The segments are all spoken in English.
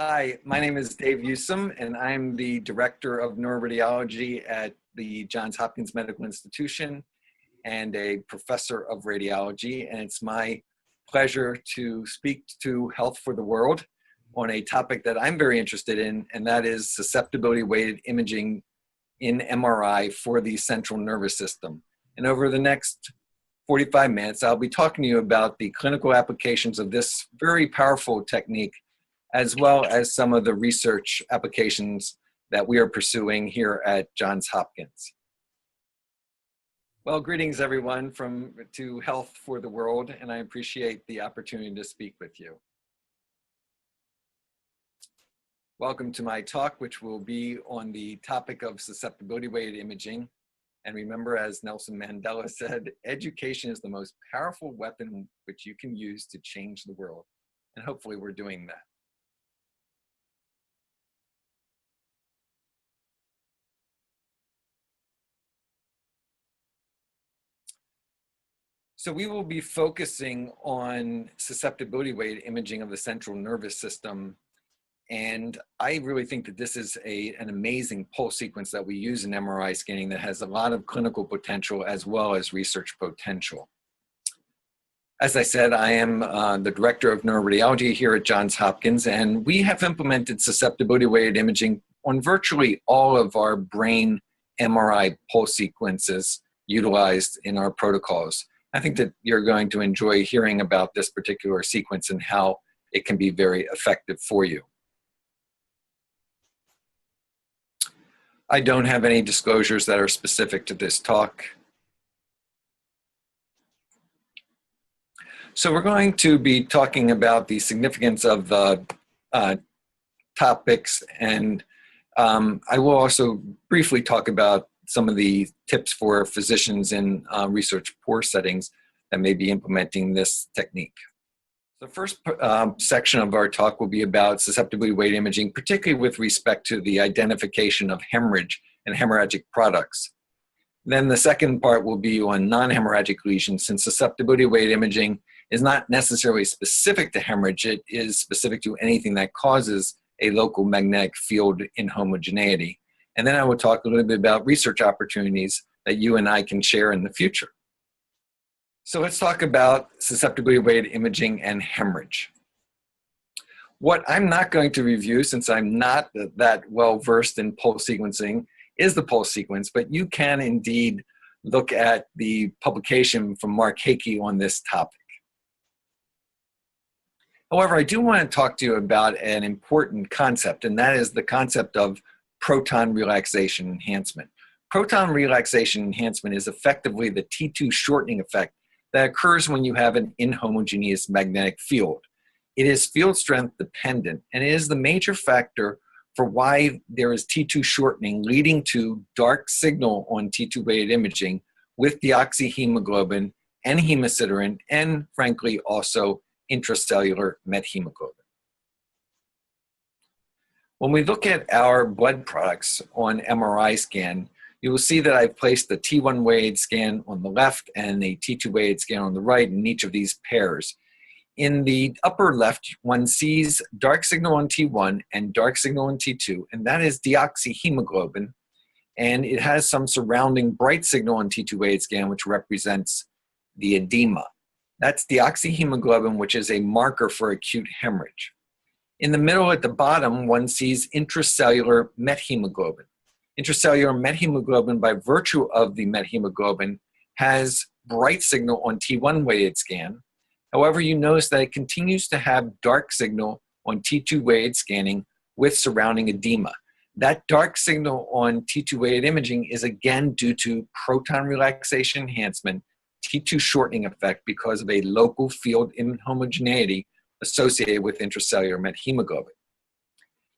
Hi, my name is Dave Usum, and I'm the Director of Neuroradiology at the Johns Hopkins Medical Institution and a Professor of Radiology. And it's my pleasure to speak to Health for the World on a topic that I'm very interested in, and that is susceptibility-weighted imaging in MRI for the central nervous system. And over the next 45 minutes, I'll be talking to you about the clinical applications of this very powerful technique, as well as some of the research applications that we are pursuing here at Johns Hopkins. Well, greetings everyone to Health for the World, and I appreciate the opportunity to speak with you. Welcome to my talk, which will be on the topic of susceptibility-weighted imaging. And remember, as Nelson Mandela said, education is the most powerful weapon which you can use to change the world. And hopefully we're doing that. So we will be focusing on susceptibility-weighted imaging of the central nervous system. And I really think that this is an amazing pulse sequence that we use in MRI scanning that has a lot of clinical potential as well as research potential. As I said, I am the Director of Neuroradiology here at Johns Hopkins, and we have implemented susceptibility-weighted imaging on virtually all of our brain MRI pulse sequences utilized in our protocols. I think that you're going to enjoy hearing about this particular sequence and how it can be very effective for you. I don't have any disclosures that are specific to this talk. So we're going to be talking about the significance of the topics, and I will also briefly talk about some of the tips for physicians in research poor settings that may be implementing this technique. The first section of our talk will be about susceptibility-weighted imaging, particularly with respect to the identification of hemorrhage and hemorrhagic products. Then the second part will be on non-hemorrhagic lesions, since susceptibility-weighted imaging is not necessarily specific to hemorrhage. It is specific to anything that causes a local magnetic field inhomogeneity. And then I will talk a little bit about research opportunities that you and I can share in the future. So let's talk about susceptibility-weighted imaging and hemorrhage. What I'm not going to review, since I'm not that well versed in pulse sequencing, is the pulse sequence, but you can indeed look at the publication from Mark Hakey on this topic. However, I do want to talk to you about an important concept, and that is the concept of proton relaxation enhancement. Proton relaxation enhancement is effectively the T2 shortening effect that occurs when you have an inhomogeneous magnetic field. It is field strength dependent, and it is the major factor for why there is T2 shortening, leading to dark signal on T2 weighted imaging with deoxyhemoglobin and hemosiderin, and frankly also intracellular methemoglobin. When we look at our blood products on MRI scan, you will see that I've placed the T1 weighted scan on the left and the T2 weighted scan on the right in each of these pairs. In the upper left, one sees dark signal on T1 and dark signal on T2, and that is deoxyhemoglobin, and it has some surrounding bright signal on T2 weighted scan, which represents the edema. That's deoxyhemoglobin, which is a marker for acute hemorrhage. In the middle at the bottom, one sees intracellular methemoglobin. Intracellular methemoglobin, by virtue of the methemoglobin, has bright signal on T1 weighted scan. However, you notice that it continues to have dark signal on T2 weighted scanning with surrounding edema. That dark signal on T2 weighted imaging is again due to proton relaxation enhancement, T2 shortening effect because of a local field inhomogeneity associated with intracellular methemoglobin.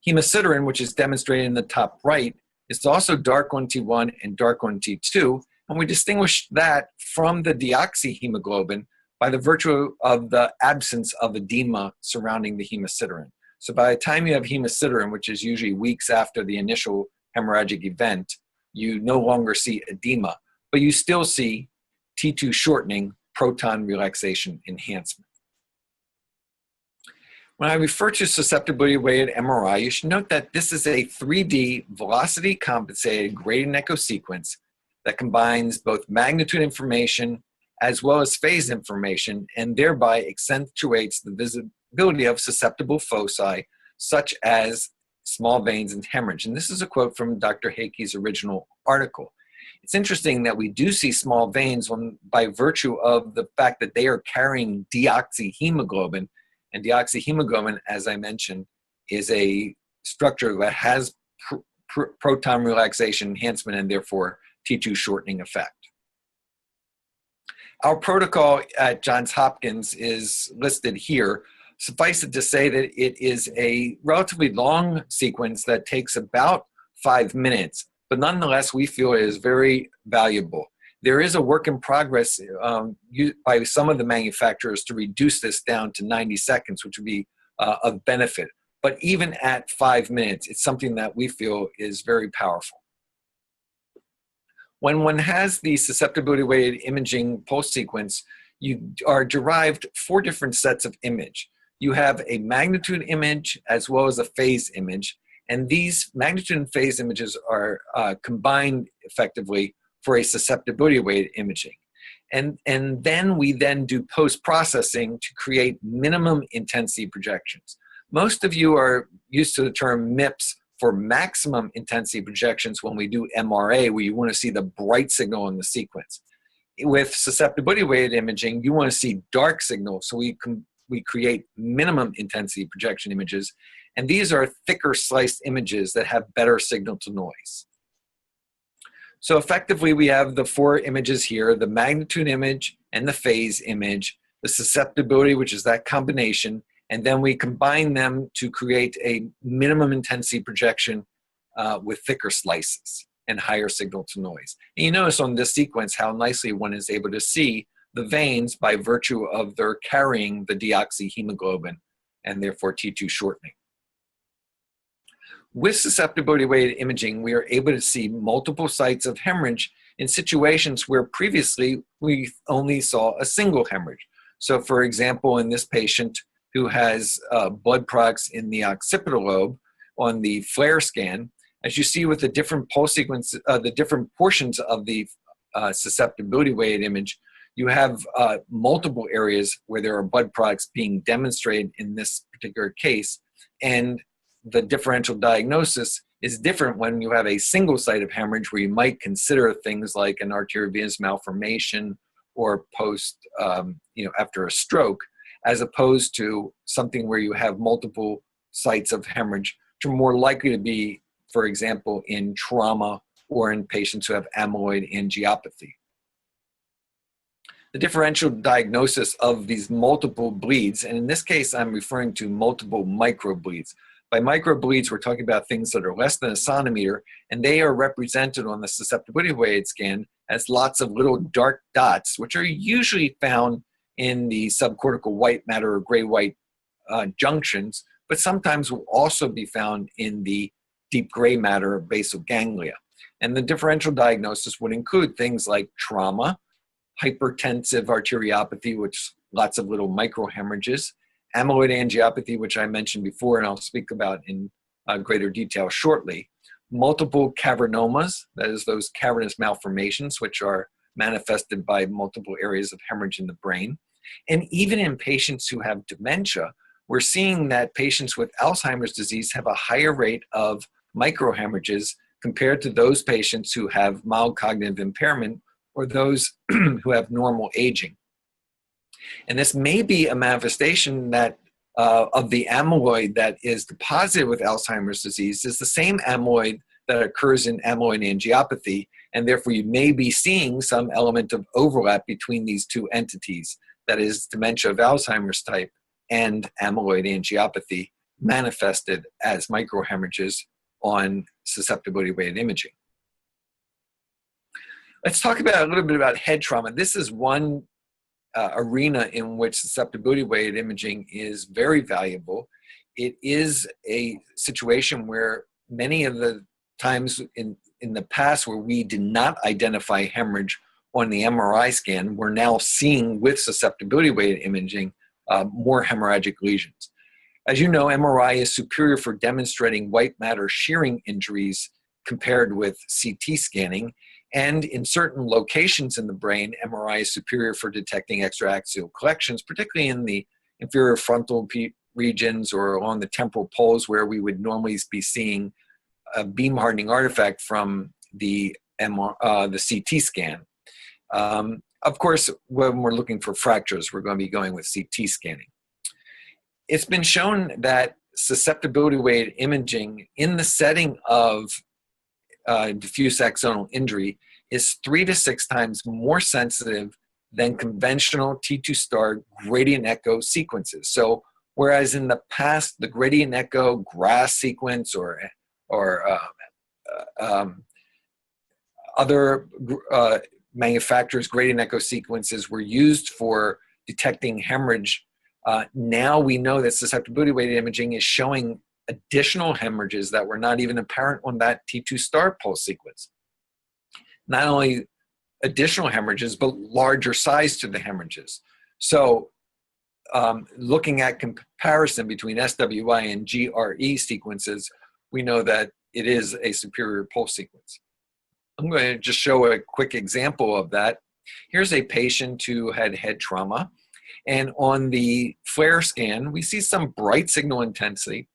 Hemosiderin, which is demonstrated in the top right, is also dark on T1 and dark on T2, and we distinguish that from the deoxyhemoglobin by the virtue of the absence of edema surrounding the hemosiderin. So by the time you have hemosiderin, which is usually weeks after the initial hemorrhagic event, you no longer see edema, but you still see T2 shortening, proton relaxation enhancement. When I refer to susceptibility-weighted MRI, you should note that this is a 3D velocity-compensated gradient echo sequence that combines both magnitude information as well as phase information, and thereby accentuates the visibility of susceptible foci, such as small veins and hemorrhage. And this is a quote from Dr. Hake's original article. It's interesting that we do see small veins by virtue of the fact that they are carrying deoxyhemoglobin, and deoxyhemoglobin, as I mentioned, is a structure that has proton relaxation enhancement and therefore T2 shortening effect. Our protocol at Johns Hopkins is listed here. Suffice it to say that it is a relatively long sequence that takes about 5 minutes, but nonetheless, we feel it is very valuable. There is a work in progress used by some of the manufacturers to reduce this down to 90 seconds, which would be of benefit. But even at 5 minutes, it's something that we feel is very powerful. When one has the susceptibility-weighted imaging pulse sequence, you are derived 4 different sets of image. You have a magnitude image as well as a phase image, and these magnitude and phase images are combined effectively for a susceptibility-weighted imaging. And then we then do post-processing to create minimum intensity projections. Most of you are used to the term MIPS for maximum intensity projections when we do MRA, where you want to see the bright signal in the sequence. With susceptibility-weighted imaging, you want to see dark signal, so we create minimum intensity projection images, and these are thicker sliced images that have better signal to noise. So effectively, we have the 4 images here, the magnitude image and the phase image, the susceptibility, which is that combination, and then we combine them to create a minimum intensity projection with thicker slices and higher signal to noise. And you notice on this sequence how nicely one is able to see the veins by virtue of their carrying the deoxyhemoglobin and therefore T2 shortening. With susceptibility-weighted imaging, we are able to see multiple sites of hemorrhage in situations where previously we only saw a single hemorrhage. So for example, in this patient who has blood products in the occipital lobe on the FLAIR scan, as you see with the different pulse sequence, the different portions of the susceptibility-weighted image, you have multiple areas where there are blood products being demonstrated in this particular case, and the differential diagnosis is different when you have a single site of hemorrhage where you might consider things like an arteriovenous malformation or post, after a stroke, as opposed to something where you have multiple sites of hemorrhage, which are more likely to be, for example, in trauma or in patients who have amyloid angiopathy. The differential diagnosis of these multiple bleeds, and in this case, I'm referring to multiple microbleeds. By microbleeds, we're talking about things that are less than a centimeter, and they are represented on the susceptibility-weighted scan as lots of little dark dots, which are usually found in the subcortical white matter or gray-white junctions, but sometimes will also be found in the deep gray matter or basal ganglia. And the differential diagnosis would include things like trauma, hypertensive arteriopathy, which lots of little microhemorrhages, amyloid angiopathy, which I mentioned before, and I'll speak about in greater detail shortly, multiple cavernomas, that is those cavernous malformations, which are manifested by multiple areas of hemorrhage in the brain. And even in patients who have dementia, we're seeing that patients with Alzheimer's disease have a higher rate of microhemorrhages compared to those patients who have mild cognitive impairment or those who have normal aging. And this may be a manifestation that of the amyloid that is deposited with Alzheimer's disease is the same amyloid that occurs in amyloid angiopathy, and therefore you may be seeing some element of overlap between these two entities, that is dementia of Alzheimer's type and amyloid angiopathy manifested as microhemorrhages on susceptibility-weighted imaging. Let's talk about a little bit about head trauma. This is one arena in which susceptibility-weighted imaging is very valuable. It is a situation where many of the times in the past where we did not identify hemorrhage on the MRI scan, we're now seeing with susceptibility-weighted imaging more hemorrhagic lesions. As you know, MRI is superior for demonstrating white matter shearing injuries compared with CT scanning. And in certain locations in the brain, MRI is superior for detecting extraaxial collections, particularly in the inferior frontal regions or along the temporal poles where we would normally be seeing a beam hardening artifact from the CT scan. Of course, when we're looking for fractures, we're going to be going with CT scanning. It's been shown that susceptibility-weighted imaging in the setting of diffuse axonal injury is 3 to 6 times more sensitive than conventional T2 star gradient echo sequences. So whereas in the past, the gradient echo GRASS sequence or other manufacturers' gradient echo sequences were used for detecting hemorrhage, now we know that susceptibility-weighted imaging is showing additional hemorrhages that were not even apparent on that T2 star pulse sequence. Not only additional hemorrhages, but larger size to the hemorrhages. So looking at comparison between SWI and GRE sequences, we know that it is a superior pulse sequence. I'm going to just show a quick example of that. Here's a patient who had head trauma, and on the FLAIR scan, we see some bright signal intensity,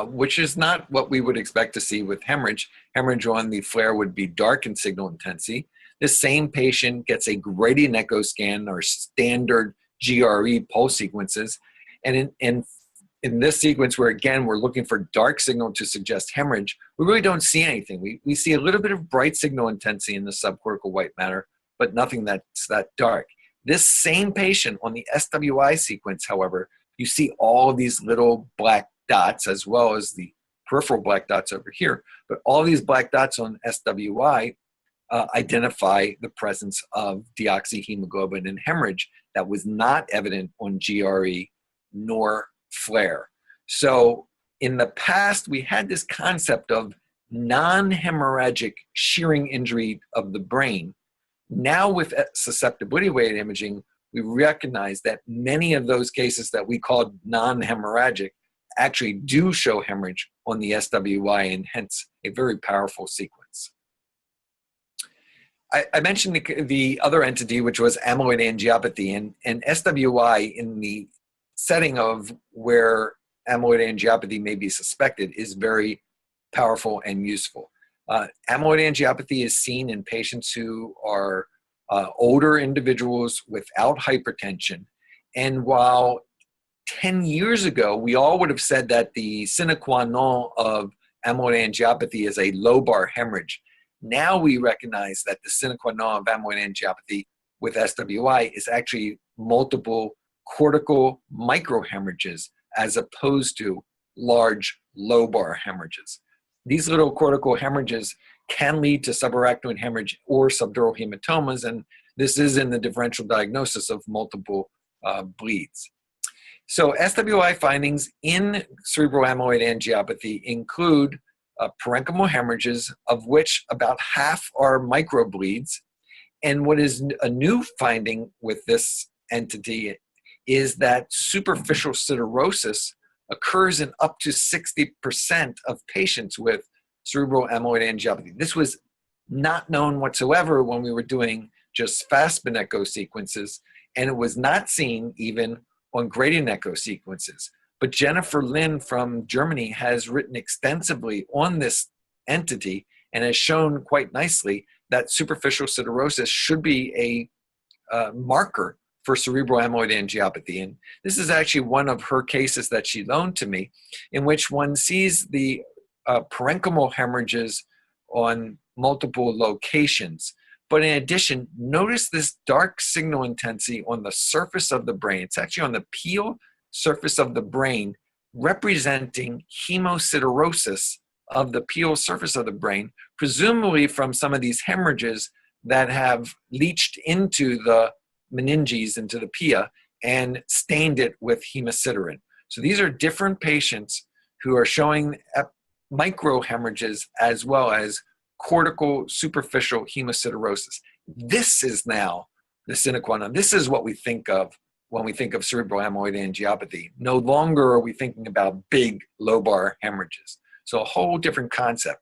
which is not what we would expect to see with hemorrhage. Hemorrhage on the FLAIR would be dark in signal intensity. This same patient gets a gradient echo scan or standard GRE pulse sequences, and in this sequence where again we're looking for dark signal to suggest hemorrhage, we really don't see anything. We see a little bit of bright signal intensity in the subcortical white matter, but nothing that's that dark. This same patient on the SWI sequence, however, you see all of these little black dots as well as the peripheral black dots over here. But all these black dots on SWI identify the presence of deoxyhemoglobin and hemorrhage that was not evident on GRE nor FLAIR. So in the past, we had this concept of non-hemorrhagic shearing injury of the brain. Now with susceptibility-weighted imaging, we recognize that many of those cases that we called non-hemorrhagic actually do show hemorrhage on the SWI, and hence a very powerful sequence. I mentioned the other entity, which was amyloid angiopathy, and SWI in the setting of where amyloid angiopathy may be suspected is very powerful and useful. Amyloid angiopathy is seen in patients who are older individuals without hypertension. And while 10 years ago, we all would have said that the sine qua non of amyloid angiopathy is a lobar hemorrhage, now we recognize that the sine qua non of amyloid angiopathy with SWI is actually multiple cortical microhemorrhages as opposed to large lobar hemorrhages. These little cortical hemorrhages can lead to subarachnoid hemorrhage or subdural hematomas, and this is in the differential diagnosis of multiple bleeds. So SWI findings in cerebral amyloid angiopathy include parenchymal hemorrhages, of which about half are microbleeds. And what is a new finding with this entity is that superficial siderosis occurs in up to 60% of patients with cerebral amyloid angiopathy. This was not known whatsoever when we were doing just fast-spin echo sequences, and it was not seen even on gradient echo sequences. But Jennifer Linn from Germany has written extensively on this entity and has shown quite nicely that superficial siderosis should be a marker for cerebral amyloid angiopathy. And this is actually one of her cases that she loaned to me, in which one sees the parenchymal hemorrhages on multiple locations. But in addition, notice this dark signal intensity on the surface of the brain. It's actually on the peel surface of the brain, representing hemosiderosis of the peel surface of the brain, presumably from some of these hemorrhages that have leached into the meninges, into the pia, and stained it with hemosiderin. So these are different patients who are showing microhemorrhages as well as cortical superficial hemosiderosis. This is now the sine qua non. This is what we think of when we think of cerebral amyloid angiopathy. No longer are we thinking about big lobar hemorrhages. So a whole different concept.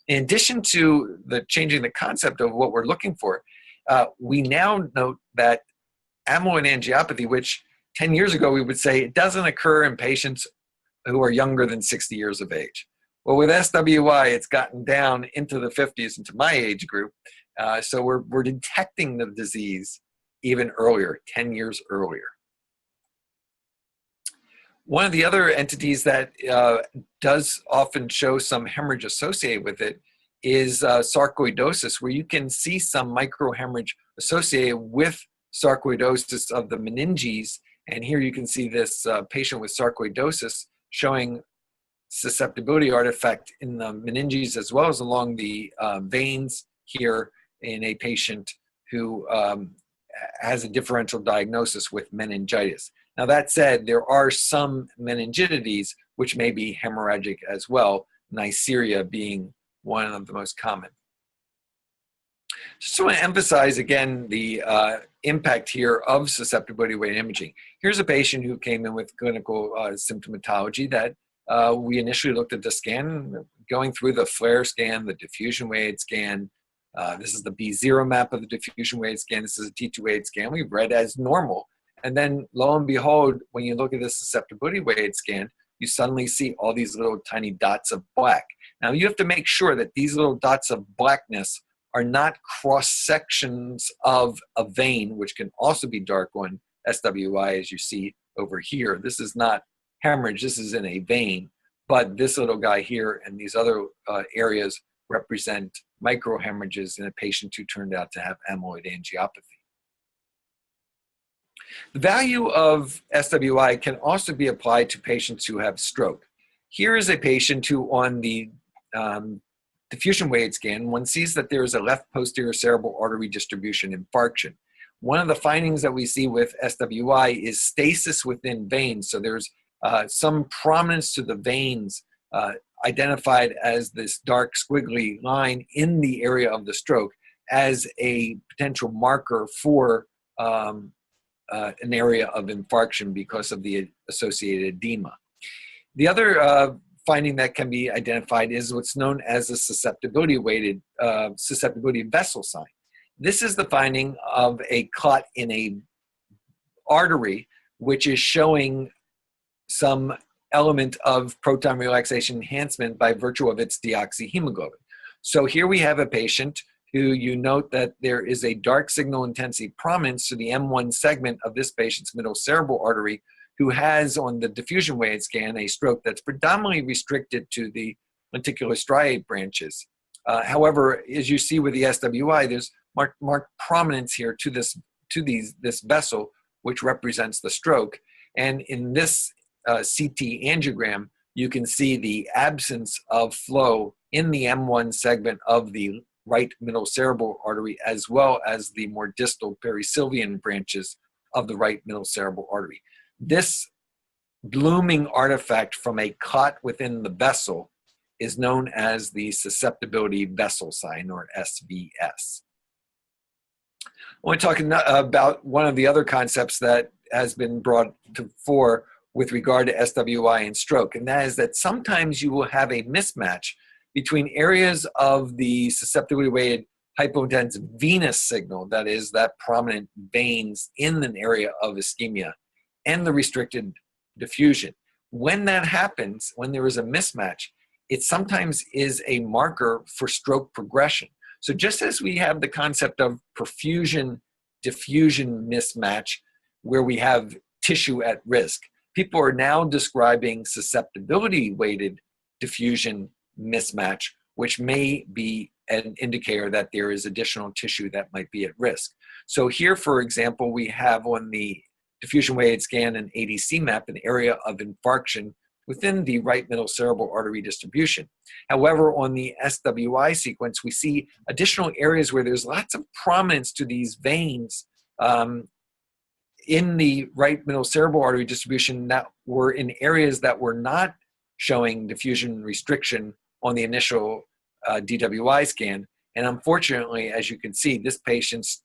In addition to the changing the concept of what we're looking for, we now note that amyloid angiopathy, which 10 years ago we would say it doesn't occur in patients who are younger than 60 years of age. Well, with SWI, it's gotten down into the 50s, into my age group. So we're detecting the disease even earlier, 10 years earlier. One of the other entities that does often show some hemorrhage associated with it is sarcoidosis, where you can see some microhemorrhage associated with sarcoidosis of the meninges. And here you can see this patient with sarcoidosis showing susceptibility artifact in the meninges as well as along the veins here in a patient who has a differential diagnosis with meningitis. Now that said, there are some meningitides which may be hemorrhagic as well, Neisseria being one of the most common. Just want to emphasize again the impact here of susceptibility-weighted imaging. Here's a patient who came in with clinical symptomatology that we initially looked at the scan, going through the flare scan, the diffusion-weighted scan. This is the B0 map of the diffusion-weighted scan. This is a T2-weighted scan. We read as normal. And then lo and behold, when you look at the susceptibility-weighted scan, you suddenly see all these little tiny dots of black. Now you have to make sure that these little dots of blackness are not cross-sections of a vein, which can also be dark on SWI, as you see over here. This is not hemorrhage, this is in a vein, but this little guy here and these other areas represent microhemorrhages in a patient who turned out to have amyloid angiopathy. The value of SWI can also be applied to patients who have stroke. Here is a patient who on the diffusion-weighted scan, one sees that there is a left posterior cerebral artery distribution infarction. One of the findings that we see with SWI is stasis within veins. So there's some prominence to the veins identified as this dark squiggly line in the area of the stroke as a potential marker for an area of infarction because of the associated edema. The other finding that can be identified is what's known as a susceptibility-weighted susceptibility vessel sign. This is the finding of a clot in a artery which is showing some element of proton relaxation enhancement by virtue of its deoxyhemoglobin. So here we have a patient who you note that there is a dark signal intensity prominence to the M1 segment of this patient's middle cerebral artery, who has on the diffusion-weighted scan a stroke that's predominantly restricted to the lenticular striate branches. However, as you see with the SWI, there's marked prominence here to this vessel, which represents the stroke. And in this CT angiogram, you can see the absence of flow in the M1 segment of the right middle cerebral artery, as well as the more distal perisylvian branches of the right middle cerebral artery. This blooming artifact from a clot within the vessel is known as the susceptibility vessel sign, or SVS. I want to talk about one of the other concepts that has been brought to fore with regard to SWI and stroke, and that is that sometimes you will have a mismatch between areas of the susceptibility-weighted hypointense venous signal, that is, that prominent veins in an area of ischemia, and the restricted diffusion. When that happens, when there is a mismatch, it sometimes is a marker for stroke progression. So just as we have the concept of perfusion-diffusion mismatch, where we have tissue at risk, people are now describing susceptibility-weighted diffusion mismatch, which may be an indicator that there is additional tissue that might be at risk. So here, for example, we have on the diffusion-weighted scan and ADC map an area of infarction within the right middle cerebral artery distribution. However, on the SWI sequence, we see additional areas where there's lots of prominence to these veins in the right middle cerebral artery distribution that were in areas that were not showing diffusion restriction on the initial DWI scan. And unfortunately, as you can see, this patient's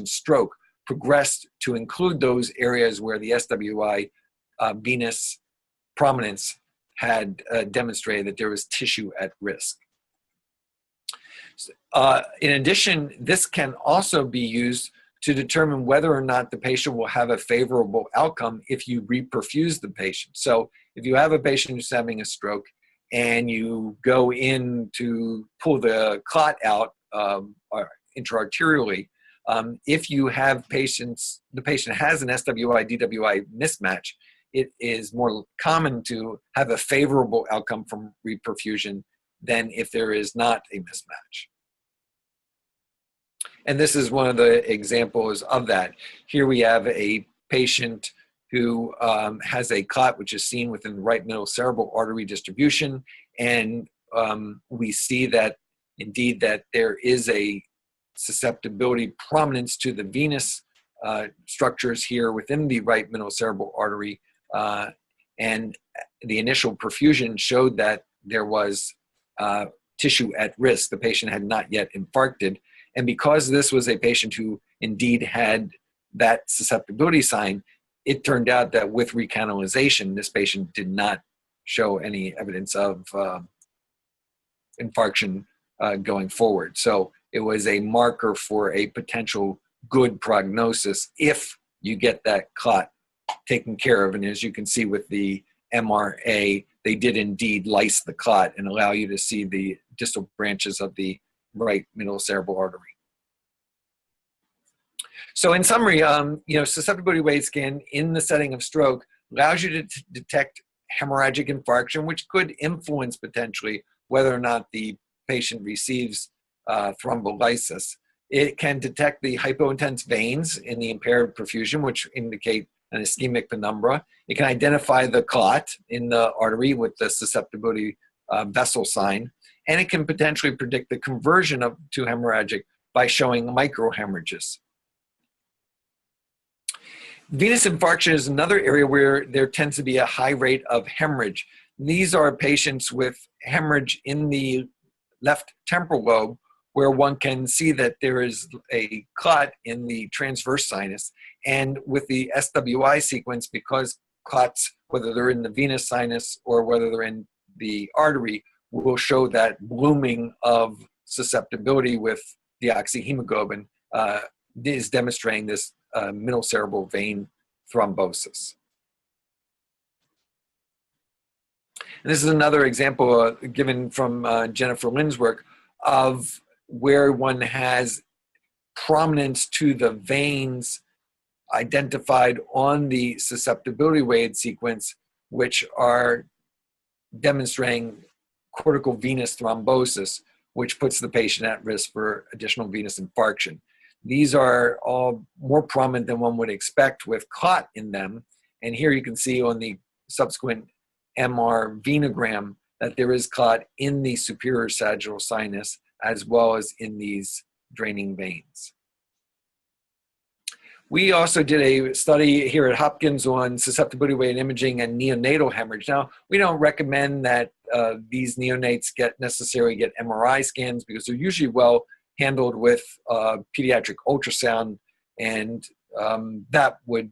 stroke progressed to include those areas where the SWI venous prominence had demonstrated that there was tissue at risk. In addition, this can also be used to determine whether or not the patient will have a favorable outcome if you reperfuse the patient. So if you have a patient who's having a stroke and you go in to pull the clot out intraarterially, if you have the patient has an SWI-DWI mismatch, it is more common to have a favorable outcome from reperfusion than if there is not a mismatch. And this is one of the examples of that. Here we have a patient who has a clot which is seen within the right middle cerebral artery distribution, and we see that indeed that there is a susceptibility prominence to the venous structures here within the right middle cerebral artery, and the initial perfusion showed that there was tissue at risk. The patient had not yet infarcted, and because this was a patient who indeed had that susceptibility sign, it turned out that with recanalization, this patient did not show any evidence of infarction going forward. So it was a marker for a potential good prognosis if you get that clot taken care of. And as you can see with the MRA, they did indeed lyse the clot and allow you to see the distal branches of the right middle cerebral artery. So in summary, susceptibility-weighted scan in the setting of stroke allows you to detect hemorrhagic infarction, which could influence potentially whether or not the patient receives thrombolysis. It can detect the hypointense veins in the impaired perfusion, which indicate an ischemic penumbra. It can identify the clot in the artery with the susceptibility vessel sign, and it can potentially predict the conversion to hemorrhagic by showing microhemorrhages. Venous infarction is another area where there tends to be a high rate of hemorrhage. These are patients with hemorrhage in the left temporal lobe, where one can see that there is a clot in the transverse sinus. And with the SWI sequence, because clots, whether they're in the venous sinus or whether they're in the artery, will show that blooming of susceptibility with deoxyhemoglobin is demonstrating this middle cerebral vein thrombosis. And this is another example given from Jennifer Linn's work of where one has prominence to the veins identified on the susceptibility-weighted sequence, which are demonstrating cortical venous thrombosis, which puts the patient at risk for additional venous infarction. These are all more prominent than one would expect with clot in them. And here you can see on the subsequent MR venogram that there is clot in the superior sagittal sinus as well as in these draining veins. We also did a study here at Hopkins on susceptibility-weighted imaging and neonatal hemorrhage. Now, we don't recommend that these neonates necessarily get MRI scans because they're usually well handled with pediatric ultrasound, and that would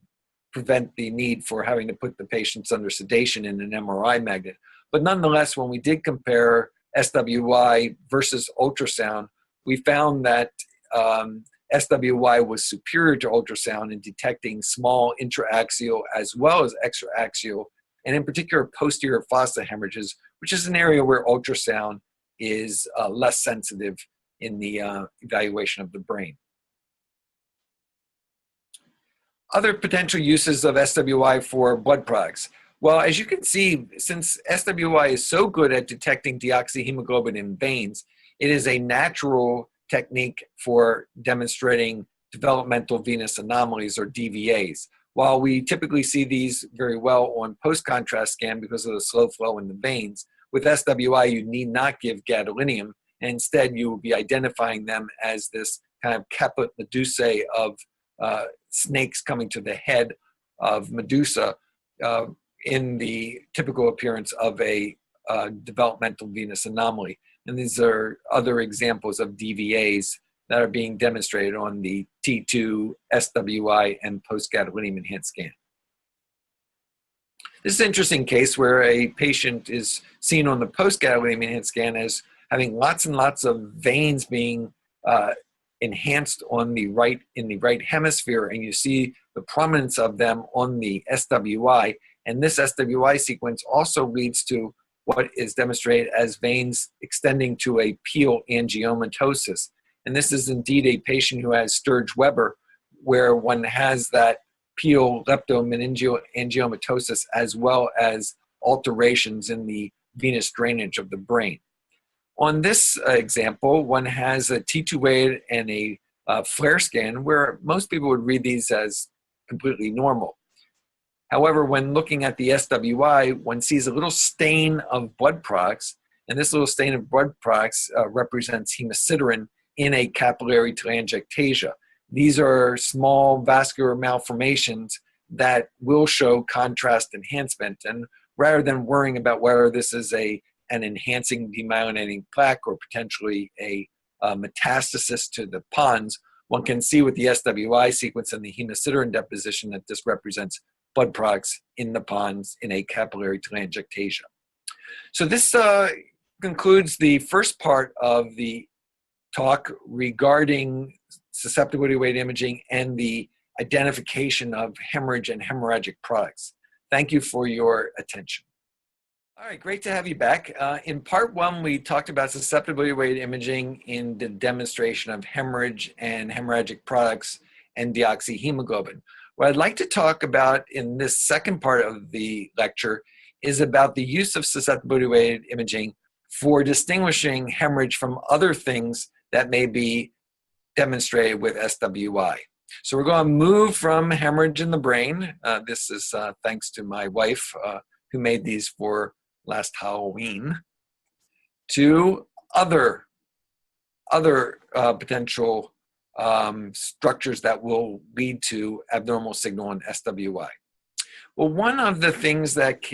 prevent the need for having to put the patients under sedation in an MRI magnet. But nonetheless, when we did compare SWI versus ultrasound, we found that SWI was superior to ultrasound in detecting small intraaxial as well as extraaxial, and in particular posterior fossa hemorrhages, which is an area where ultrasound is less sensitive in the evaluation of the brain. Other potential uses of SWI for blood products. Well, as you can see, since SWI is so good at detecting deoxyhemoglobin in veins, it is a natural technique for demonstrating developmental venous anomalies, or DVAs. While we typically see these very well on post-contrast scan because of the slow flow in the veins, with SWI you need not give gadolinium, and instead you will be identifying them as this kind of caput medusae of snakes coming to the head of Medusa in the typical appearance of a developmental venous anomaly. And these are other examples of DVAs that are being demonstrated on the T2, SWI, and post-gadolinium enhanced scan. This is an interesting case where a patient is seen on the post-gadolinium enhanced scan as having lots and lots of veins being enhanced on the right, in the right hemisphere, and you see the prominence of them on the SWI. And this SWI sequence also leads to what is demonstrated as veins extending to a peel angiomatosis. And this is indeed a patient who has Sturge-Weber, where one has that peel leptomeningeomatosis as well as alterations in the venous drainage of the brain. On this example, one has a T2 weighted and a flare scan, where most people would read these as completely normal. However, when looking at the SWI, one sees a little stain of blood products, and this little stain of blood products represents hemosiderin in a capillary telangiectasia. These are small vascular malformations that will show contrast enhancement, and rather than worrying about whether this is an enhancing demyelinating plaque or potentially a metastasis to the pons, one can see with the SWI sequence and the hemosiderin deposition that this represents blood products in the pons in a capillary telangiectasia. So this concludes the first part of the talk regarding susceptibility-weighted imaging and the identification of hemorrhage and hemorrhagic products. Thank you for your attention. All right, great to have you back. In part one, we talked about susceptibility-weighted imaging in the demonstration of hemorrhage and hemorrhagic products and deoxyhemoglobin. What I'd like to talk about in this second part of the lecture is about the use of susceptibility-weighted imaging for distinguishing hemorrhage from other things that may be demonstrated with SWI. So we're going to move from hemorrhage in the brain. This is thanks to my wife who made these for last Halloween, to other potential structures that will lead to abnormal signal in SWI. Well, one of the things that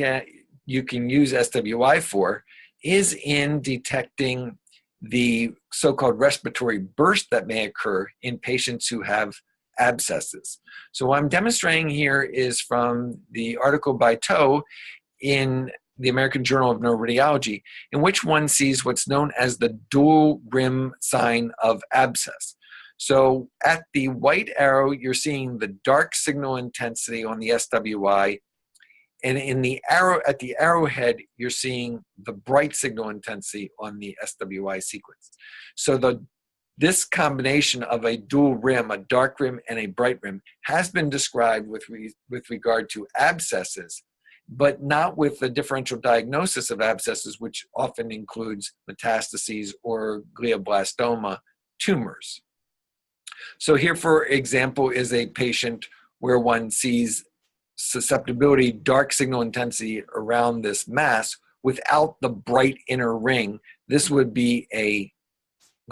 you can use SWI for is in detecting the so-called respiratory burst that may occur in patients who have abscesses. So what I'm demonstrating here is from the article by Toe in the American Journal of Neuroradiology, in which one sees what's known as the dual rim sign of abscess. So at the white arrow, you're seeing the dark signal intensity on the SWI, and in the arrow at the arrowhead, you're seeing the bright signal intensity on the SWI sequence. So this combination of a dual rim, a dark rim and a bright rim, has been described with regard to abscesses, but not with the differential diagnosis of abscesses, which often includes metastases or glioblastoma tumors. So here, for example, is a patient where one sees susceptibility, dark signal intensity around this mass without the bright inner ring. This would be a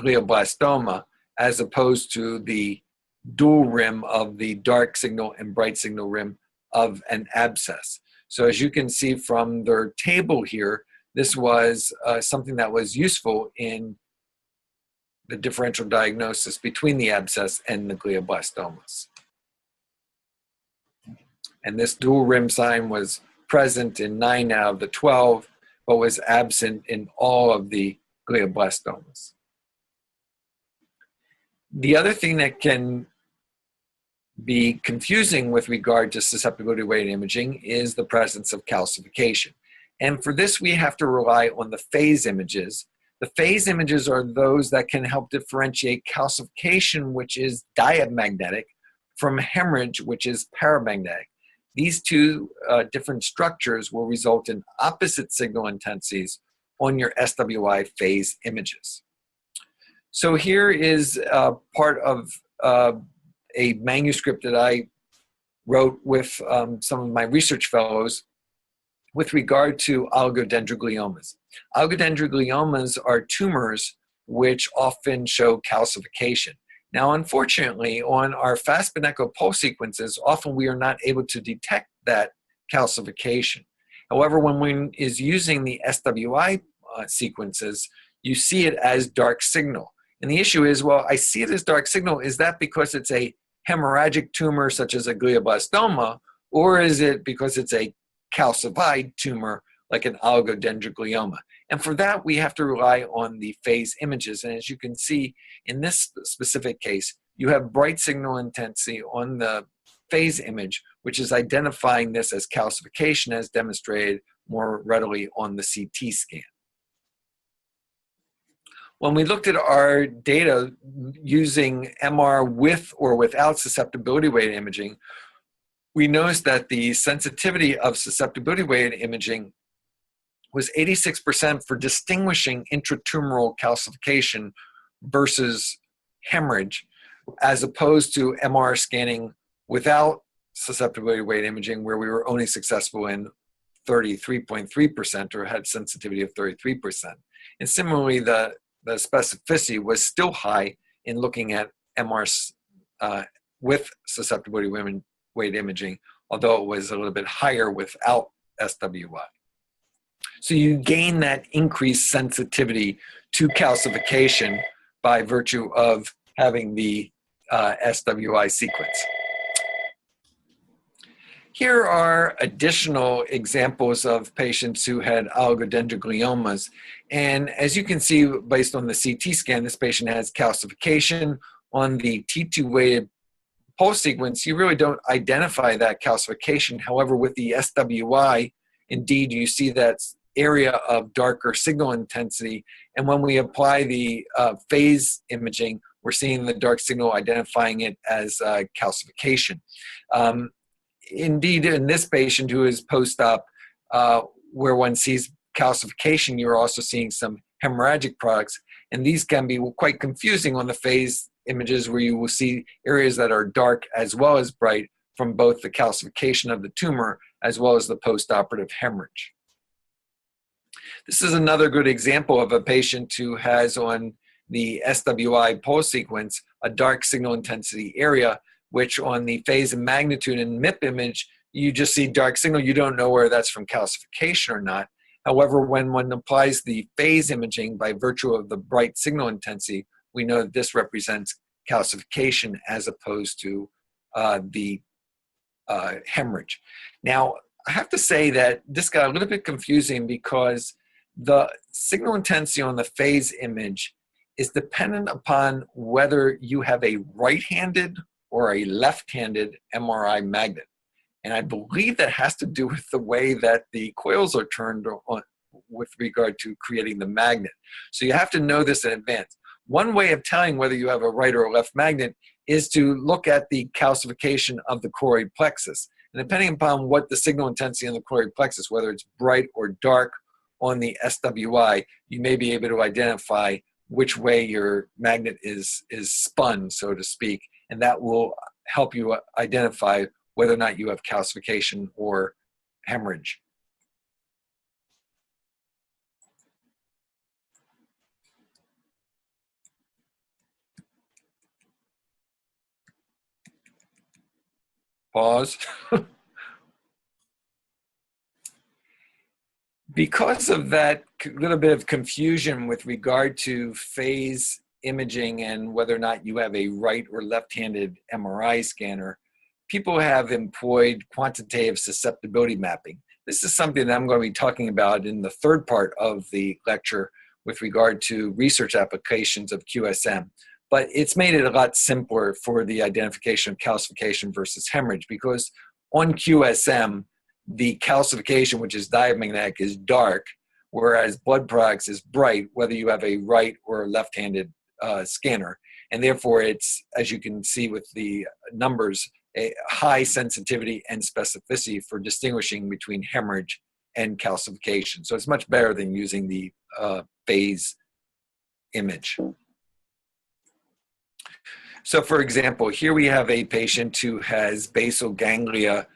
glioblastoma, as opposed to the dual rim of the dark signal and bright signal rim of an abscess. So as you can see from their table here, this was something that was useful in the differential diagnosis between the abscess and the glioblastomas. And this dual rim sign was present in 9 out of the 12, but was absent in all of the glioblastomas. The other thing that can be confusing with regard to susceptibility-weighted imaging is the presence of calcification. And for this, we have to rely on the phase images. The phase images are those that can help differentiate calcification, which is diamagnetic, from hemorrhage, which is paramagnetic. These two different structures will result in opposite signal intensities on your SWI phase images. So here is part of a manuscript that I wrote with some of my research fellows with regard to oligodendrogliomas. Oligodendrogliomas are tumors which often show calcification. Now, unfortunately, on our fast echo pulse sequences, often we are not able to detect that calcification. However, when one is using the SWI sequences, you see it as dark signal. And the issue is, well, I see this dark signal. Is that because it's a hemorrhagic tumor such as a glioblastoma, or is it because it's a calcified tumor like an oligodendroglioma? And for that, we have to rely on the phase images. And as you can see in this specific case, you have bright signal intensity on the phase image, which is identifying this as calcification, as demonstrated more readily on the CT scan. When we looked at our data using MR with or without susceptibility-weighted imaging, we noticed that the sensitivity of susceptibility-weighted imaging was 86% for distinguishing intratumoral calcification versus hemorrhage, as opposed to MR scanning without susceptibility-weighted imaging, where we were only successful in 33.3% or had sensitivity of 33%. And similarly, the specificity was still high in looking at MRs with susceptibility-weighted imaging, although it was a little bit higher without SWI. So you gain that increased sensitivity to calcification by virtue of having the SWI sequence. Here are additional examples of patients who had oligodendrogliomas. And as you can see, based on the CT scan, this patient has calcification. On the T2-weighted pulse sequence, you really don't identify that calcification. However, with the SWI, indeed, you see that area of darker signal intensity. And when we apply the phase imaging, we're seeing the dark signal, identifying it as calcification. Indeed, in this patient who is post-op, where one sees calcification, you're also seeing some hemorrhagic products. And these can be quite confusing on the phase images, where you will see areas that are dark as well as bright from both the calcification of the tumor as well as the post-operative hemorrhage. This is another good example of a patient who has on the SWI pulse sequence a dark signal intensity area, which on the phase and magnitude and MIP image, you just see dark signal. You don't know where that's from calcification or not. However, when one applies the phase imaging by virtue of the bright signal intensity, we know that this represents calcification as opposed to the hemorrhage. Now, I have to say that this got a little bit confusing because the signal intensity on the phase image is dependent upon whether you have a right-handed or a left-handed MRI magnet. And I believe that has to do with the way that the coils are turned on with regard to creating the magnet. So you have to know this in advance. One way of telling whether you have a right or a left magnet is to look at the calcification of the choroid plexus. And depending upon what the signal intensity in the choroid plexus, whether it's bright or dark on the SWI, you may be able to identify which way your magnet is spun, so to speak, and that will help you identify whether or not you have calcification or hemorrhage. Pause. Because of that little bit of confusion with regard to phase imaging and whether or not you have a right or left-handed MRI scanner, people have employed quantitative susceptibility mapping. This is something that I'm going to be talking about in the third part of the lecture with regard to research applications of QSM. But it's made it a lot simpler for the identification of calcification versus hemorrhage, because on QSM, the calcification, which is diamagnetic, is dark, whereas blood products is bright, whether you have a right or left-handed scanner. And therefore, it's, as you can see with the numbers, a high sensitivity and specificity for distinguishing between hemorrhage and calcification. So it's much better than using the phase image. So for example, here we have a patient who has basal ganglia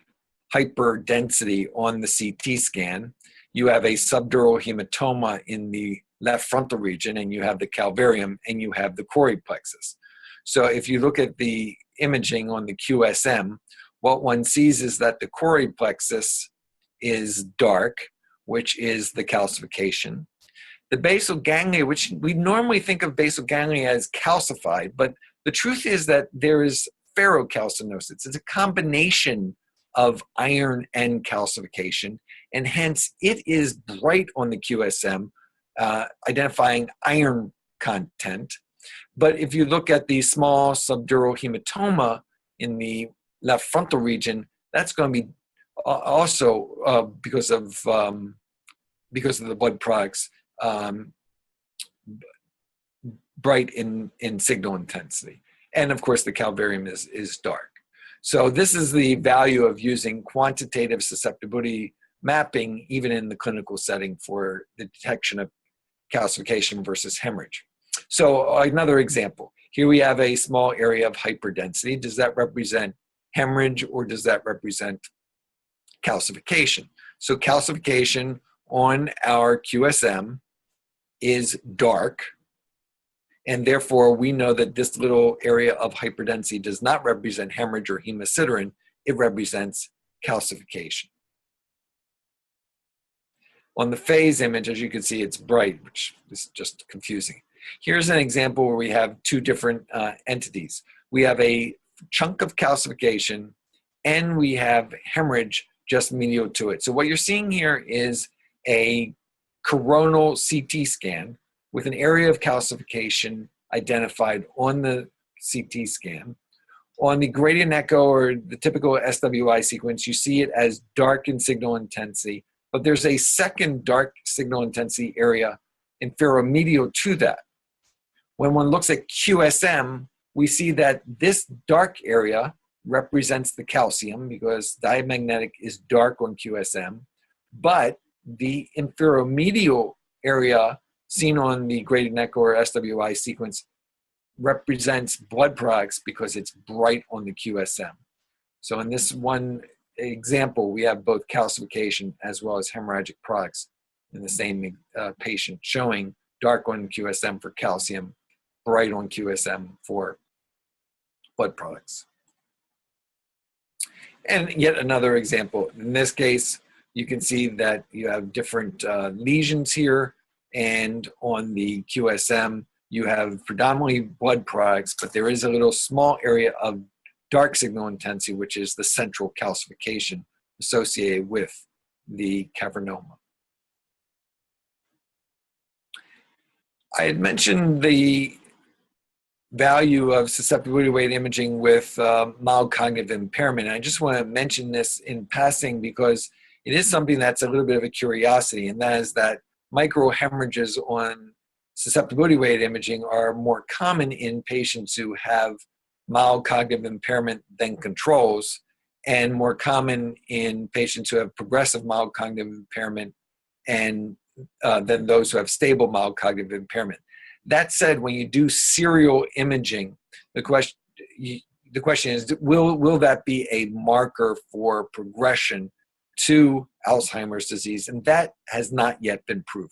hyperdensity on the CT scan. You have a subdural hematoma in the left frontal region, and you have the calvarium, and you have the choroid plexus. So if you look at the imaging on the QSM, what one sees is that the choroid plexus is dark, which is the calcification. The basal ganglia, which we normally think of basal ganglia as calcified, but the truth is that there is ferrocalcinosis. It's a combination of iron and calcification, and hence it is bright on the QSM, identifying iron content. But if you look at the small subdural hematoma in the left frontal region, that's going to be also because of the blood products, bright in signal intensity. And of course, the calvarium is dark. So this is the value of using quantitative susceptibility mapping, even in the clinical setting, for the detection of calcification versus hemorrhage. So another example, here we have a small area of hyperdensity. Does that represent hemorrhage or does that represent calcification? So calcification on our QSM is dark, and therefore we know that this little area of hyperdensity does not represent hemorrhage or hemosiderin, it represents calcification. On the phase image, as you can see, it's bright, which is just confusing. Here's an example where we have two different entities. We have a chunk of calcification and we have hemorrhage just medial to it. So what you're seeing here is a coronal CT scan with an area of calcification identified on the CT scan. On the gradient echo or the typical SWI sequence, you see it as dark in signal intensity, but there's a second dark signal intensity area inferomedial to that. When one looks at QSM, we see that this dark area represents the calcium because diamagnetic is dark on QSM, but the inferomedial area seen on the gradient echo or SWI sequence represents blood products because it's bright on the QSM. So in this one example, we have both calcification as well as hemorrhagic products in the same patient, showing dark on QSM for calcium, bright on QSM for blood products. And yet another example. In this case, you can see that you have different lesions here, and on the QSM, you have predominantly blood products, but there is a little small area of dark signal intensity, which is the central calcification associated with the cavernoma. I had mentioned the value of susceptibility-weighted imaging with mild cognitive impairment. And I just want to mention this in passing because it is something that's a little bit of a curiosity, and that is that microhemorrhages on susceptibility-weighted imaging are more common in patients who have mild cognitive impairment than controls, and more common in patients who have progressive mild cognitive impairment and than those who have stable mild cognitive impairment. That said, when you do serial imaging, the question is, will that be a marker for progression to Alzheimer's disease? And that has not yet been proven.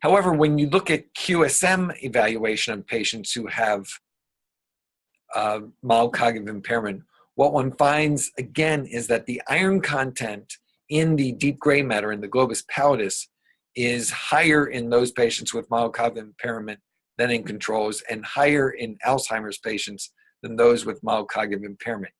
However, when you look at QSM evaluation of patients who have mild cognitive impairment, what one finds again is that the iron content in the deep gray matter in the globus pallidus is higher in those patients with mild cognitive impairment than in controls, and higher in Alzheimer's patients than those with mild cognitive impairment.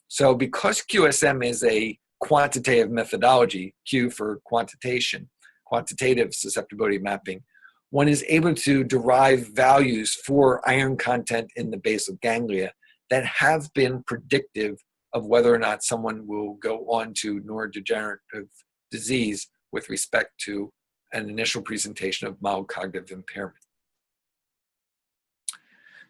So because QSM is a quantitative methodology, Q for quantitation, quantitative susceptibility mapping, one is able to derive values for iron content in the basal ganglia that have been predictive of whether or not someone will go on to neurodegenerative disease with respect to an initial presentation of mild cognitive impairment.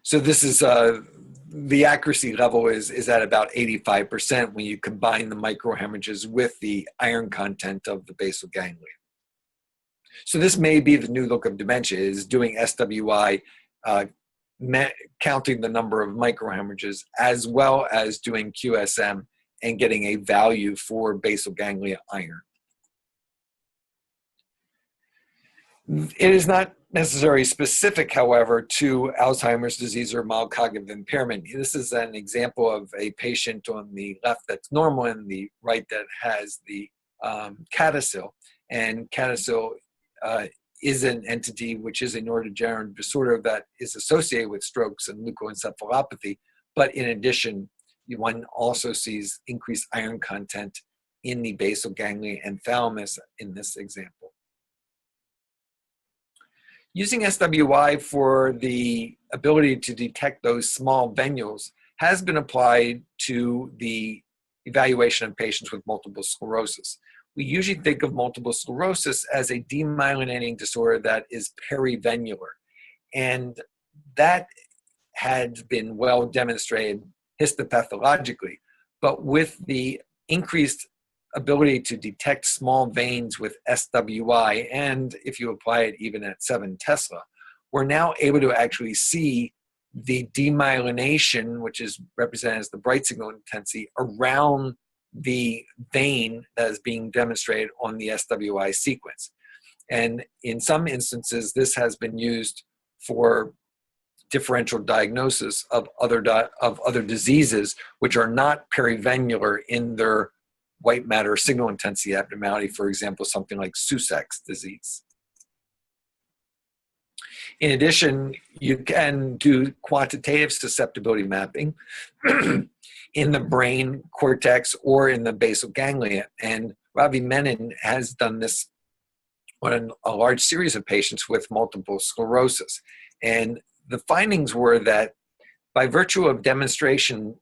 So this is, the accuracy level is at about 85% when you combine the microhemorrhages with the iron content of the basal ganglia. So this may be the new look of dementia, is doing SWI, counting the number of microhemorrhages, as well as doing QSM and getting a value for basal ganglia iron. It is not necessarily specific, however, to Alzheimer's disease or mild cognitive impairment. This is an example of a patient on the left that's normal and the right that has the CADASIL. And CADASIL is an entity which is a neurodegenerative disorder that is associated with strokes and leukoencephalopathy. But in addition, one also sees increased iron content in the basal ganglia and thalamus in this example. Using SWI for the ability to detect those small venules has been applied to the evaluation of patients with multiple sclerosis. We usually think of multiple sclerosis as a demyelinating disorder that is perivenular. And that had been well demonstrated histopathologically. But with the increased ability to detect small veins with SWI, and if you apply it even at 7 Tesla, we're now able to actually see the demyelination, which is represented as the bright signal intensity, around the vein that is being demonstrated on the SWI sequence. And in some instances, this has been used for differential diagnosis of other diseases which are not perivenular in their white matter signal intensity abnormality, for example, something like Susceptibility disease. In addition, you can do quantitative susceptibility mapping in the brain cortex or in the basal ganglia. And Ravi Menon has done this on a large series of patients with multiple sclerosis. And the findings were that by virtue of demonstrating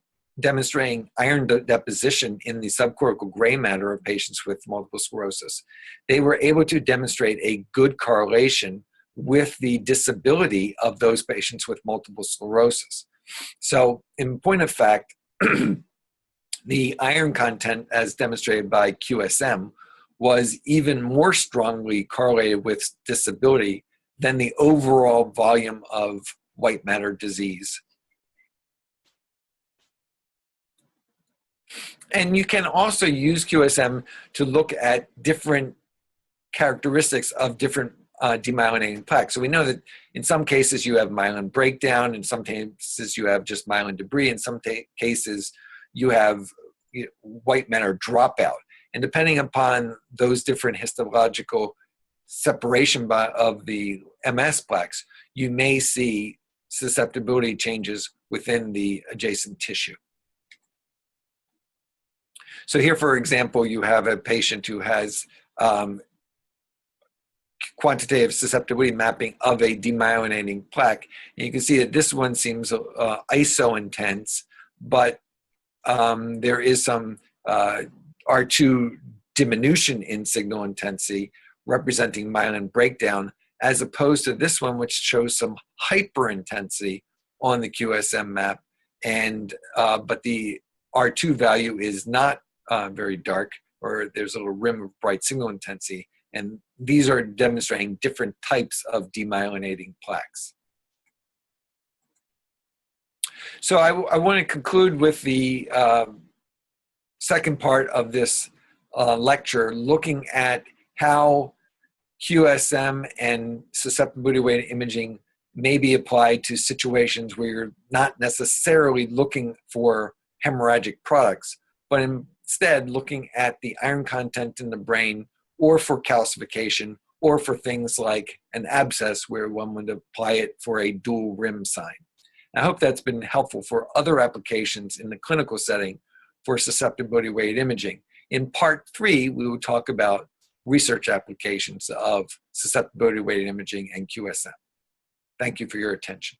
iron deposition in the subcortical gray matter of patients with multiple sclerosis, they were able to demonstrate a good correlation with the disability of those patients with multiple sclerosis. So in point of fact, the iron content as demonstrated by QSM was even more strongly correlated with disability than the overall volume of white matter disease. And you can also use QSM to look at different characteristics of different demyelinating plaques. So we know that in some cases you have myelin breakdown, in some cases you have just myelin debris, in some cases you have white matter dropout. And depending upon those different histological separation of the MS plaques, you may see susceptibility changes within the adjacent tissue. So here, for example, you have a patient who has quantitative susceptibility mapping of a demyelinating plaque. And you can see that this one seems iso-intense, but there is some R2 diminution in signal intensity representing myelin breakdown, as opposed to this one, which shows some hyperintensity on the QSM map. And but the R2 value is not very dark, or there's a little rim of bright signal intensity. And these are demonstrating different types of demyelinating plaques. So I want to conclude with the second part of this lecture, looking at how QSM and susceptibility-weighted imaging may be applied to situations where you're not necessarily looking for hemorrhagic products, but instead looking at the iron content in the brain, or for calcification, or for things like an abscess where one would apply it for a dual rim sign. I hope that's been helpful for other applications in the clinical setting for susceptibility-weighted imaging. In part 3, we will talk about research applications of susceptibility-weighted imaging and QSM. Thank you for your attention.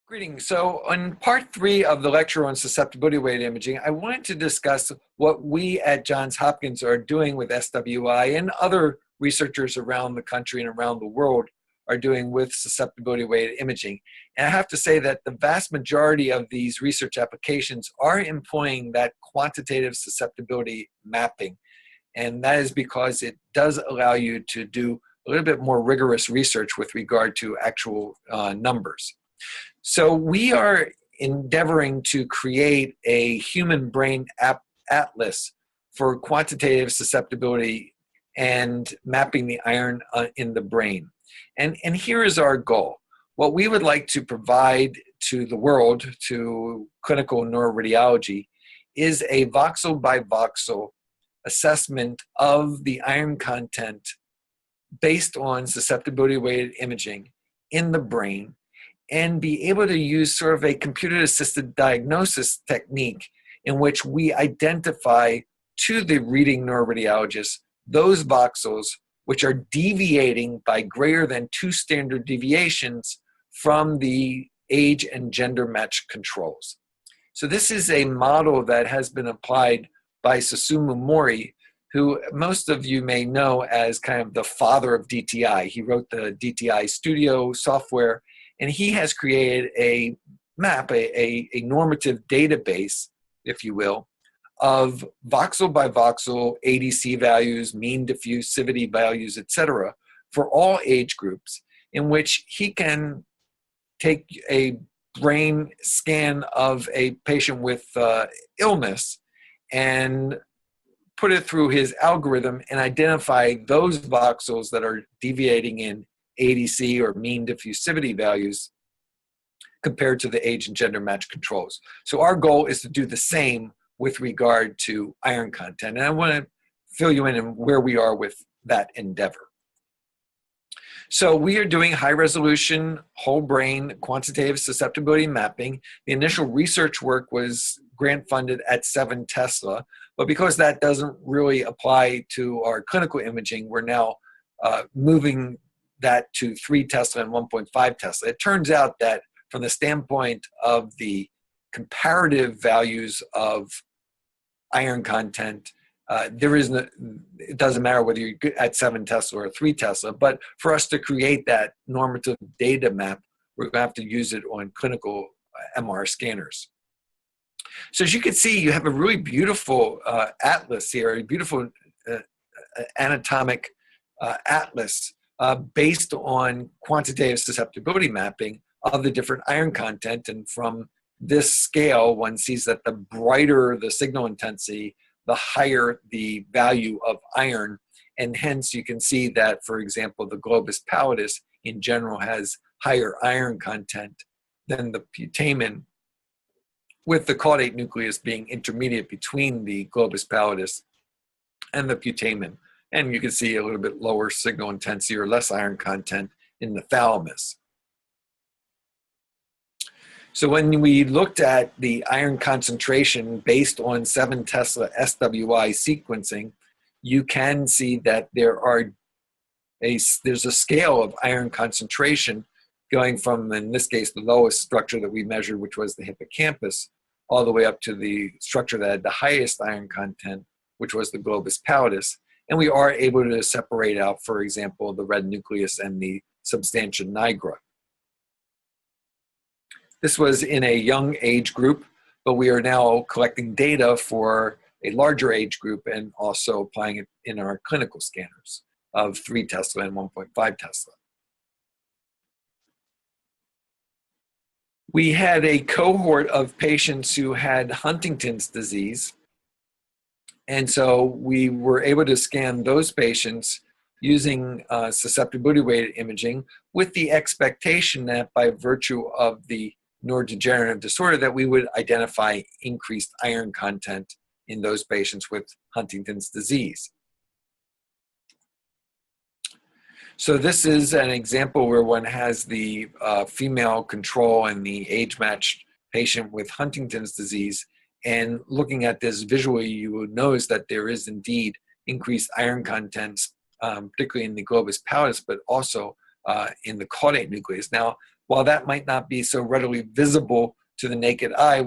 Greetings. So in part 3 of the lecture on susceptibility-weighted imaging, I wanted to discuss what we at Johns Hopkins are doing with SWI and other researchers around the country and around the world are doing with susceptibility-weighted imaging. And I have to say that the vast majority of these research applications are employing that quantitative susceptibility mapping. And that is because it does allow you to do a little bit more rigorous research with regard to actual numbers. So we are endeavoring to create a human brain atlas for quantitative susceptibility and mapping the iron in the brain. And here is our goal. What we would like to provide to the world, to clinical neuroradiology, is a voxel by voxel assessment of the iron content based on susceptibility-weighted imaging in the brain and be able to use sort of a computer-assisted diagnosis technique in which we identify to the reading neuroradiologist those voxels which are deviating by greater than 2 standard deviations from the age and gender matched controls. So this is a model that has been applied by Susumu Mori, who most of you may know as kind of the father of DTI. He wrote the DTI Studio software, and he has created a map, a normative database, if you will, of voxel by voxel ADC values, mean diffusivity values, etc., for all age groups, in which he can take a brain scan of a patient with illness and put it through his algorithm and identify those voxels that are deviating in ADC or mean diffusivity values compared to the age and gender match controls. So our goal is to do the same with regard to iron content. And I want to fill you in on where we are with that endeavor. So we are doing high resolution, whole brain, quantitative susceptibility mapping. The initial research work was grant funded at 7 Tesla, but because that doesn't really apply to our clinical imaging, we're now moving that to 3 Tesla and 1.5 Tesla. It turns out that from the standpoint of the comparative values of iron content, it doesn't matter whether you're at 7 Tesla or 3 Tesla, but for us to create that normative data map, we're going to have to use it on clinical MR scanners. So as you can see, you have a really beautiful atlas here, a beautiful anatomic atlas based on quantitative susceptibility mapping of the different iron content. And from this scale, one sees that the brighter the signal intensity, the higher the value of iron. And hence you can see that, for example, the globus pallidus in general has higher iron content than the putamen, with the caudate nucleus being intermediate between the globus pallidus and the putamen. And you can see a little bit lower signal intensity or less iron content in the thalamus. So when we looked at the iron concentration based on 7 Tesla SWI sequencing, you can see that there's a scale of iron concentration going from, in this case, the lowest structure that we measured, which was the hippocampus, all the way up to the structure that had the highest iron content, which was the globus pallidus. And we are able to separate out, for example, the red nucleus and the substantia nigra. This was in a young age group, but we are now collecting data for a larger age group and also applying it in our clinical scanners of 3 Tesla and 1.5 Tesla. We had a cohort of patients who had Huntington's disease, and so we were able to scan those patients using susceptibility-weighted imaging with the expectation that by virtue of the neurodegenerative disorder that we would identify increased iron content in those patients with Huntington's disease. So this is an example where one has the female control and the age-matched patient with Huntington's disease, and looking at this visually, you would notice that there is indeed increased iron content, particularly in the globus pallidus, but also in the caudate nucleus. Now, while that might not be so readily visible to the naked eye,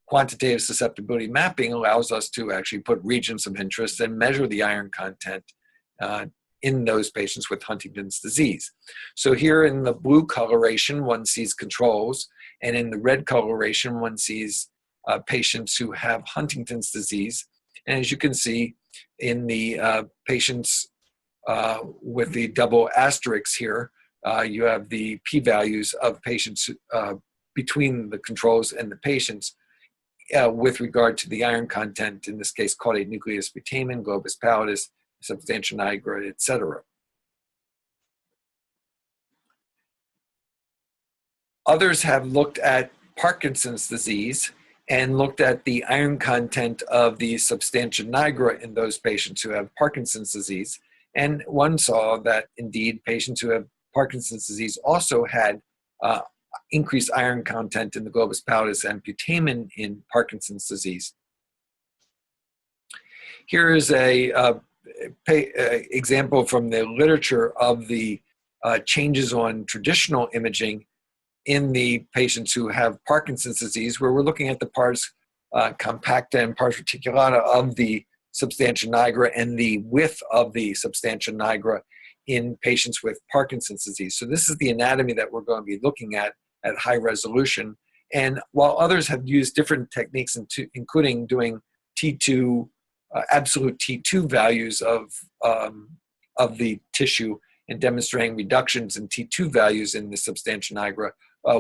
quantitative susceptibility mapping allows us to actually put regions of interest and measure the iron content in those patients with Huntington's disease. So here in the blue coloration, one sees controls, and in the red coloration, one sees patients who have Huntington's disease. And as you can see, in the patients with the double asterisks here, you have the p-values of patients between the controls and the patients with regard to the iron content, in this case, caudate nucleus, putamen, globus pallidus, substantia nigra, etc. Others have looked at Parkinson's disease and looked at the iron content of the substantia nigra in those patients who have Parkinson's disease. And one saw that indeed patients who have Parkinson's disease also had increased iron content in the globus pallidus and putamen in Parkinson's disease. Here is a example from the literature of the changes on traditional imaging in the patients who have Parkinson's disease, where we're looking at the pars compacta and pars reticulata of the substantia nigra and the width of the substantia nigra in patients with Parkinson's disease. So this is the anatomy that we're going to be looking at high resolution. And while others have used different techniques, including doing T2, absolute T2 values of the tissue and demonstrating reductions in T2 values in the substantia nigra,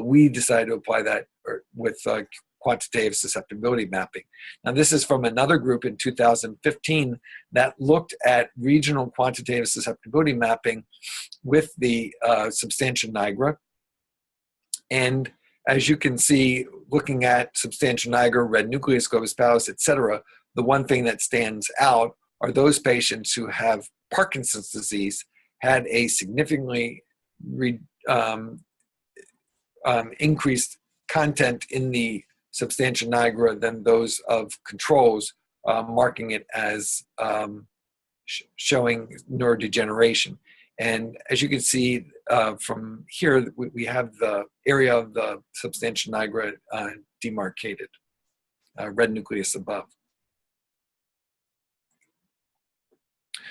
we decided to apply that with quantitative susceptibility mapping. Now, this is from another group in 2015 that looked at regional quantitative susceptibility mapping with the substantia nigra. And as you can see, looking at substantia nigra, red nucleus, globus pallidus, etc., the one thing that stands out are those patients who have Parkinson's disease had a significantly increased content in the substantia nigra than those of controls, marking it as showing neurodegeneration. And as you can see from here, we have the area of the substantia nigra demarcated, red nucleus above.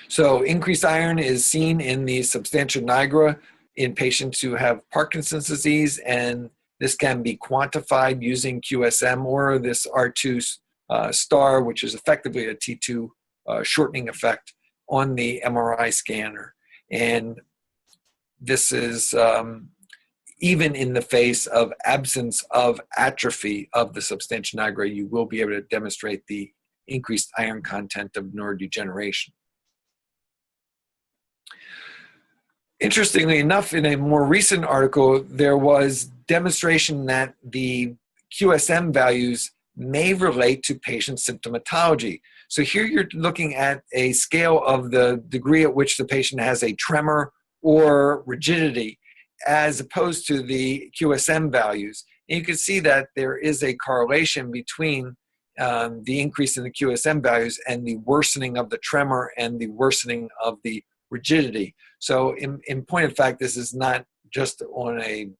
So increased iron is seen in the substantia nigra in patients who have Parkinson's disease, and this can be quantified using QSM or this R2 star, which is effectively a T2 shortening effect on the MRI scanner. And this is even in the face of absence of atrophy of the substantia nigra, you will be able to demonstrate the increased iron content of neurodegeneration. Interestingly enough, in a more recent article, there was demonstration that the QSM values may relate to patient symptomatology. So here you're looking at a scale of the degree at which the patient has a tremor or rigidity, as opposed to the QSM values. And you can see that there is a correlation between the increase in the QSM values and the worsening of the tremor and the worsening of the rigidity. So in point of fact, this is not just on a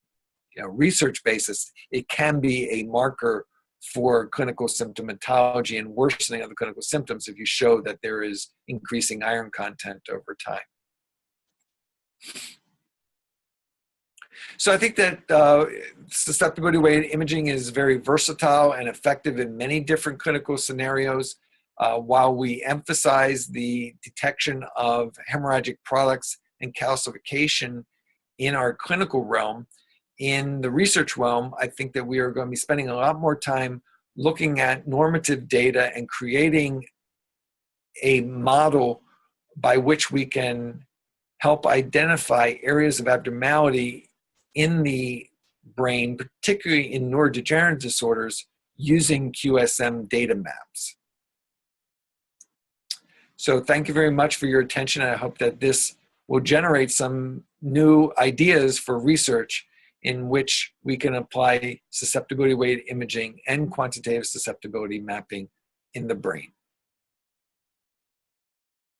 research basis. It can be a marker for clinical symptomatology and worsening of the clinical symptoms if you show that there is increasing iron content over time. So I think that susceptibility-weighted imaging is very versatile and effective in many different clinical scenarios. While we emphasize the detection of hemorrhagic products and calcification in our clinical realm, in the research realm, I think that we are going to be spending a lot more time looking at normative data and creating a model by which we can help identify areas of abnormality in the brain, particularly in neurodegenerative disorders, using QSM data maps. So thank you very much for your attention. I hope that this will generate some new ideas for research in which we can apply susceptibility-weighted imaging and quantitative susceptibility mapping in the brain.